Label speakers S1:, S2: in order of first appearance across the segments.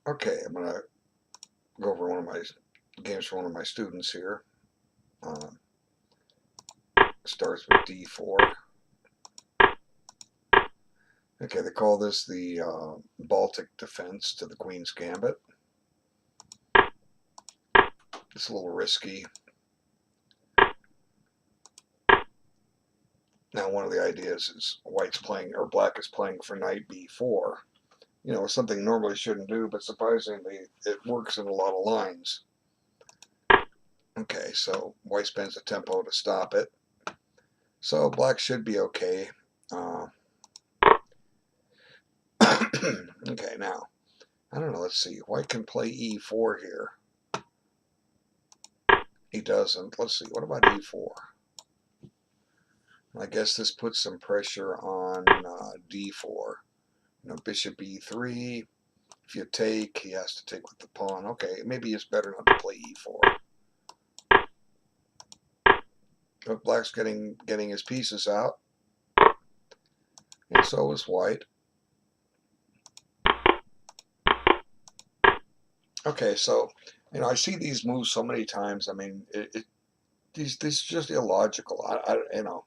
S1: Okay, I'm going to go over one of my games for one of my students here. Starts with D4. Okay, they call this the Baltic defense to the Queen's Gambit. It's a little risky. Now, one of the ideas is white's playing, or black is playing for knight B4. You know, something normally shouldn't do, but surprisingly, it works in a lot of lines. Okay, so white spends a tempo to stop it. So black should be okay. Okay, now, I don't know, let's see. White can play E4 here. He doesn't. Let's see, what about E4? I guess this puts some pressure on D4. You know, bishop E3. If you take, he has to take with the pawn. Okay, maybe it's better not to play E4. But black's getting his pieces out. And so is white. Okay, so, you know, I see these moves so many times. I mean, these just illogical. You know,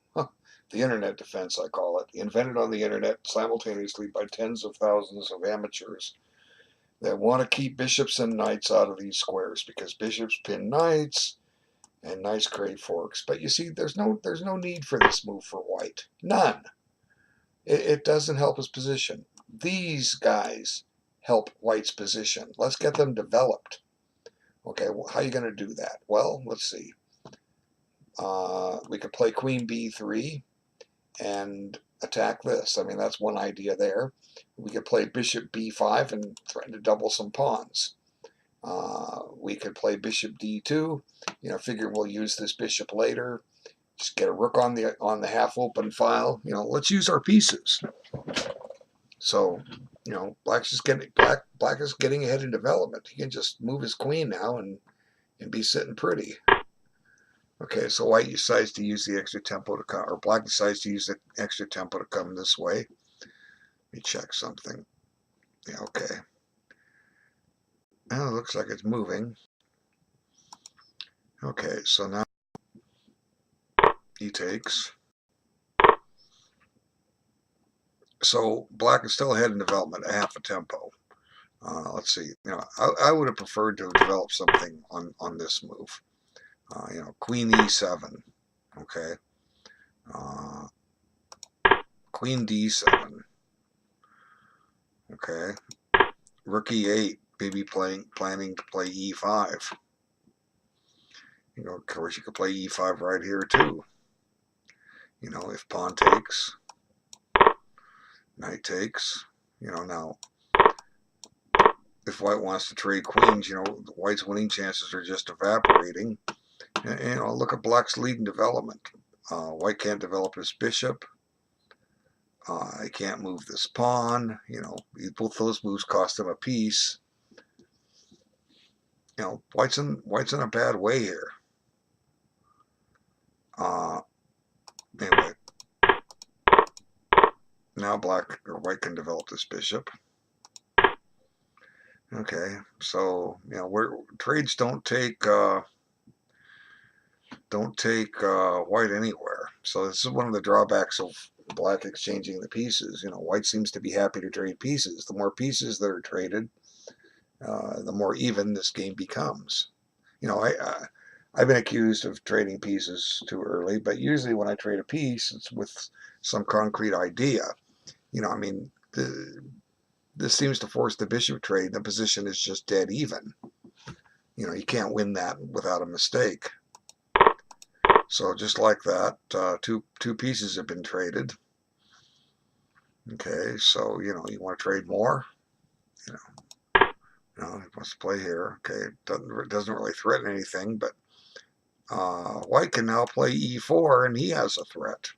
S1: the internet defense, I call it, invented on the internet simultaneously by tens of thousands of amateurs that want to keep bishops and knights out of these squares because bishops pin knights and knights create forks. But you see, there's no need for this move for white. None. It doesn't help his position. These guys help white's position. Let's get them developed. Okay, well, how are you going to do that? Well, let's see. We could play queen b3 and attack this. I mean, that's one idea there. We could play bishop b5 and threaten to double some pawns. We could play bishop d2. You know, figure we'll use this bishop later. Just get a rook on the half-open file. You know, let's use our pieces. So, you know, black is getting ahead in development. He can just move his queen now and be sitting pretty. Okay, so white decides to use the extra tempo to come, or black decides to use the extra tempo to come this way. Let me check something. Yeah, okay. Well, it looks like it's moving. Okay, so now he takes. So black is still ahead in development, a half a tempo. Let's see. You know, I would have preferred to have developed something on this move. You know, queen e7. Okay. Queen d7. Okay. Rook e8. Maybe planning to play e5. You know, of course, you could play e5 right here too. You know, if pawn takes, knight takes. You know, now if white wants to trade queens, you know, white's winning chances are just evaporating. And you know, look at black's lead in development. White can't develop his bishop. He can't move this pawn. You know, both those moves cost him a piece. You know, white's in a bad way here. Anyway, now white can develop this bishop. Okay, so you know, trades don't take white anywhere. So this is one of the drawbacks of black exchanging the pieces. You know, white seems to be happy to trade pieces. The more pieces that are traded, the more even this game becomes. You know, I've been accused of trading pieces too early, but usually when I trade a piece, it's with some concrete idea. You know, I mean, this seems to force the bishop trade. The position is just dead even. You know, you can't win that without a mistake. So just like that, two pieces have been traded. Okay, so, you know, you want to trade more? You know, he wants to play here. Okay, it doesn't really threaten anything, but white can now play e4, and he has a threat.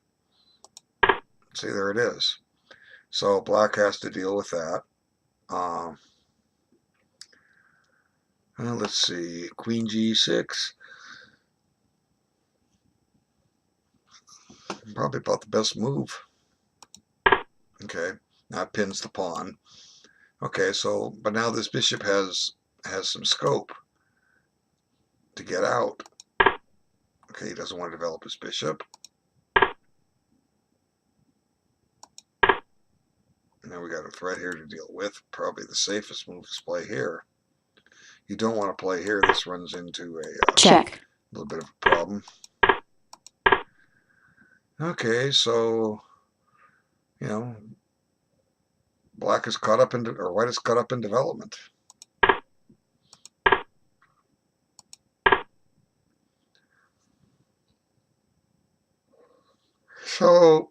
S1: See, there it is. So black has to deal with that. Let's see, queen g6. Probably about the best move. Okay, now it pins the pawn. Okay, so, but now this bishop has some scope to get out. Okay, he doesn't want to develop his bishop. And now we got a threat here to deal with. Probably the safest move is play here. You don't want to play here. This runs into a
S2: check.
S1: little bit of a problem. Okay, so, you know, black is caught up in, or white is caught up in development. So,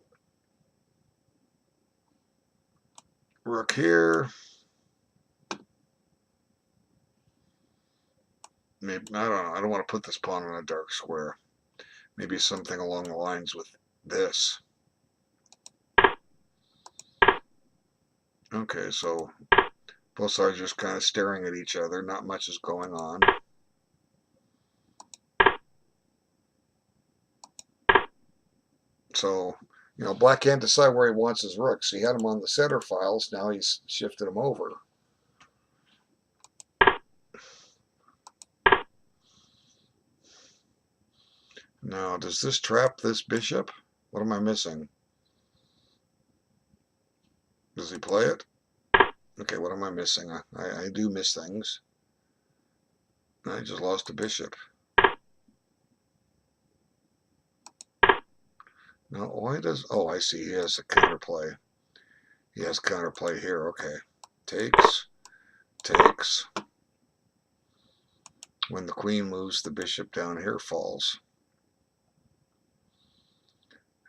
S1: rook here. Maybe, I don't know. I don't want to put this pawn on a dark square. Maybe something along the lines with this. Okay, so both sides are just kind of staring at each other. Not much is going on. So, you know, black can't decide where he wants his rooks. He had him on the center files. Now he's shifted him over. Now, does this trap this bishop? What am I missing? Does he play it? Okay, what am I missing? I do miss things. I just lost a bishop. Now, why does... Oh, I see. He has a counterplay. He has counterplay here. Okay. Takes. Takes. When the queen moves, the bishop down here falls.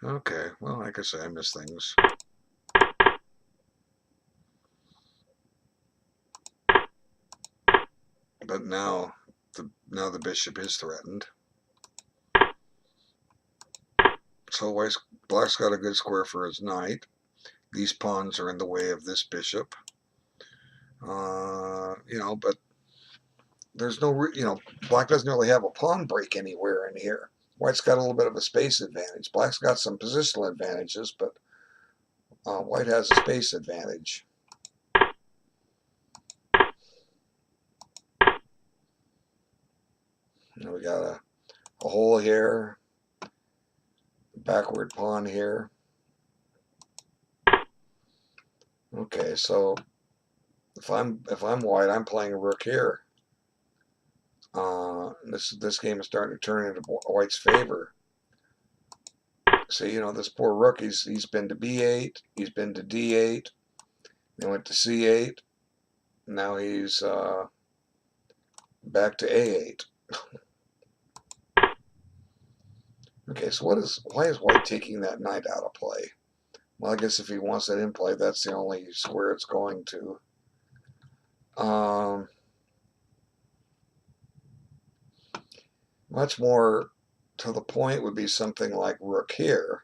S1: Okay, well, like I say, I miss things. But now the bishop is threatened. So black's got a good square for his knight. These pawns are in the way of this bishop. You know, but there's no, you know, black doesn't really have a pawn break anywhere in here. White's got a little bit of a space advantage. Black's got some positional advantages, but white has a space advantage. And we got a hole here, backward pawn here. Okay, so if I'm white, I'm playing a rook here. This game is starting to turn into white's favor. See, you know, this poor rook, he's been to b8, he's been to d8, then went to c8, now he's back to a8. Okay, so why is white taking that knight out of play? Well, I guess if he wants it in play, that's the only square it's going to. Much more to the point would be something like rook here.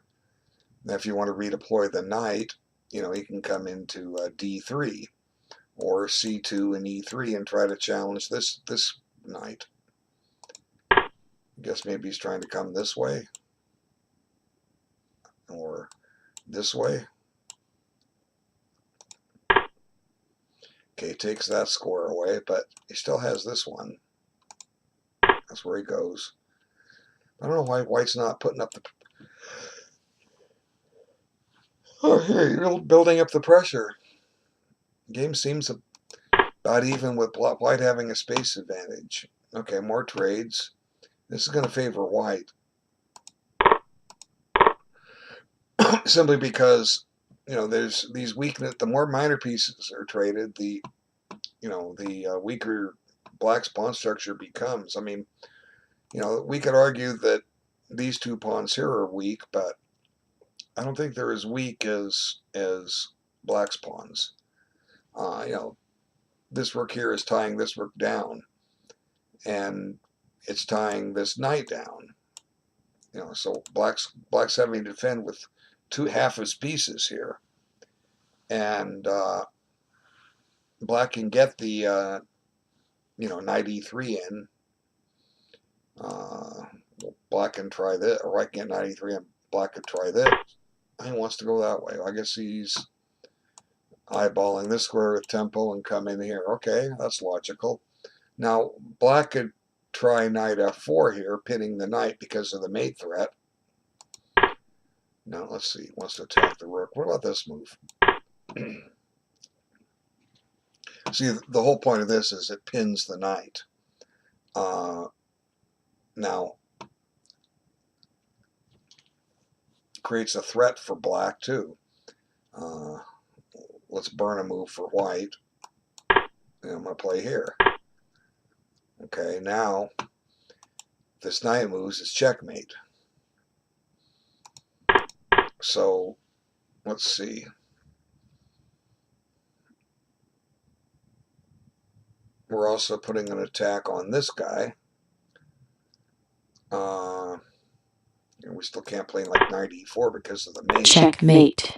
S1: Now, if you want to redeploy the knight, you know, he can come into d3 or c2 and e3 and try to challenge this knight. I guess maybe he's trying to come this way or this way. Okay, takes that square away, but he still has this one. That's where he goes. I don't know why white's not putting up the... Oh, here, you're building up the pressure. Game seems about even with white having a space advantage. Okay, more trades. This is going to favor white. Simply because, you know, there's these weakness. The more minor pieces are traded, the, you know, the weaker black's pawn structure becomes. I mean, you know, we could argue that these two pawns here are weak, but I don't think they're as weak as black's pawns. You know, this rook here is tying this rook down, and it's tying this knight down. You know, so black's having to defend with half his pieces here, and black can get the you know, knight e3 in. Black can try this, or white can get knight e3 and black could try this. He wants to go that way. I guess he's eyeballing this square with tempo and come in here. Okay, that's logical. Now, black could try knight f4 here, pinning the knight because of the mate threat. Now, let's see. He wants to attack the rook. What about this move? See, the whole point of this is it pins the knight. Now, creates a threat for black, too. Let's burn a move for white. And I'm going to play here. Okay, now, this knight moves, it's checkmate. So, let's see. We're also putting an attack on this guy. And we still can't play like knight e4 because of the mate.
S2: Checkmate.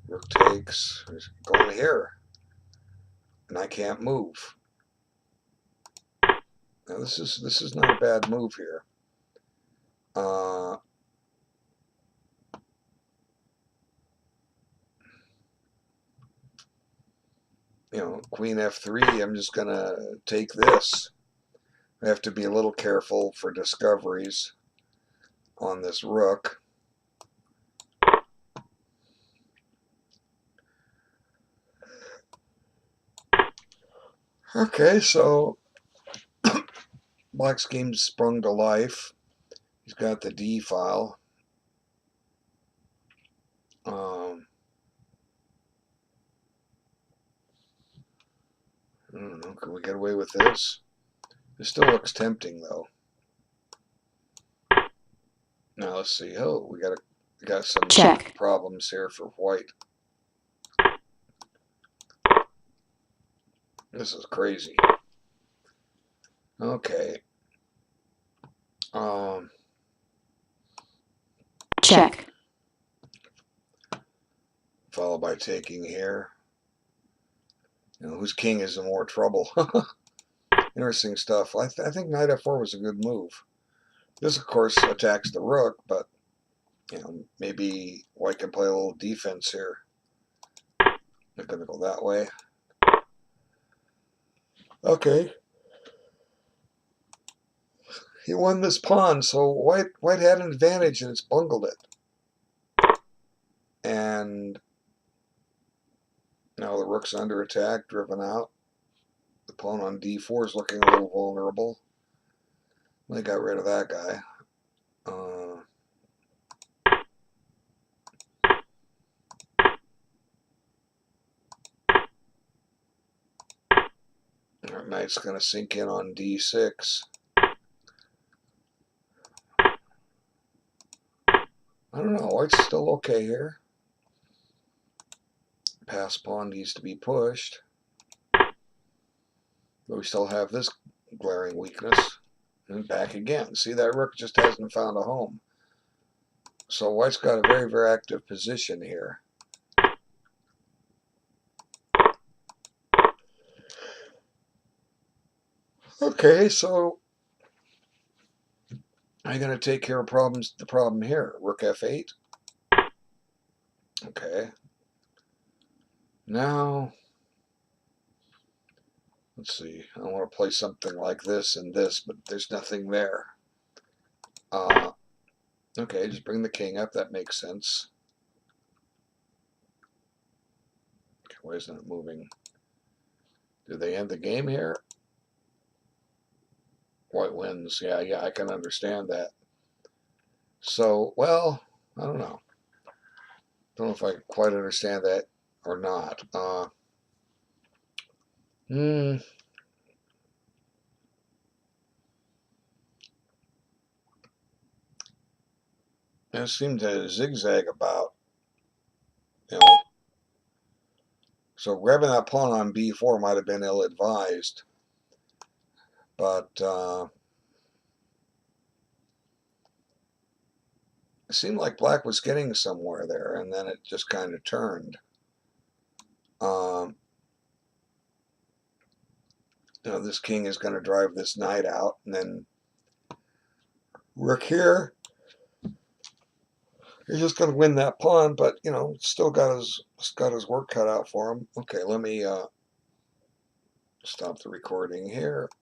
S1: Rook takes. He's going here. And I can't move. Now this is not a bad move here. You know, queen f3, I'm just going to take this. I have to be a little careful for discoveries on this rook. Okay, so black's game sprung to life. He's got the D file. I don't know, can we get away with this? It still looks tempting, though. Now let's see. Oh, we got some
S2: Check.
S1: problems here for white. This is crazy. Okay.
S2: Check.
S1: Followed by taking here. You know, whose king is in more trouble? Interesting stuff. I think knight f4 was a good move. This, of course, attacks the rook, but you know, maybe white can play a little defense here. I'm going to go that way. Okay. He won this pawn, so white had an advantage and it's bungled it. And now the rook's under attack, driven out. The pawn on d4 is looking a little vulnerable. They got rid of that guy. Our knight's going to sink in on d6. I don't know. White's still okay here. Pass pawn needs to be pushed. But we still have this glaring weakness. And back again. See, that rook just hasn't found a home. So white's got a very, very active position here. Okay, so I'm going to take care of the problem here. Rook f8. Okay. Now, let's see. I want to play something like this and this, but there's nothing there. Okay, just bring the king up. That makes sense. Okay, why isn't it moving? Do they end the game here? White wins. Yeah, I can understand that. So, well, I don't know. Don't know if I quite understand that or not. It seemed to zigzag about, you know. So grabbing that pawn on b4 might have been ill-advised. But it seemed like black was getting somewhere there, and then it just kind of turned. You know, this king is going to drive this knight out, and then rook here. You're just going to win that pawn, but you know, still got his work cut out for him. Okay, let me stop the recording here.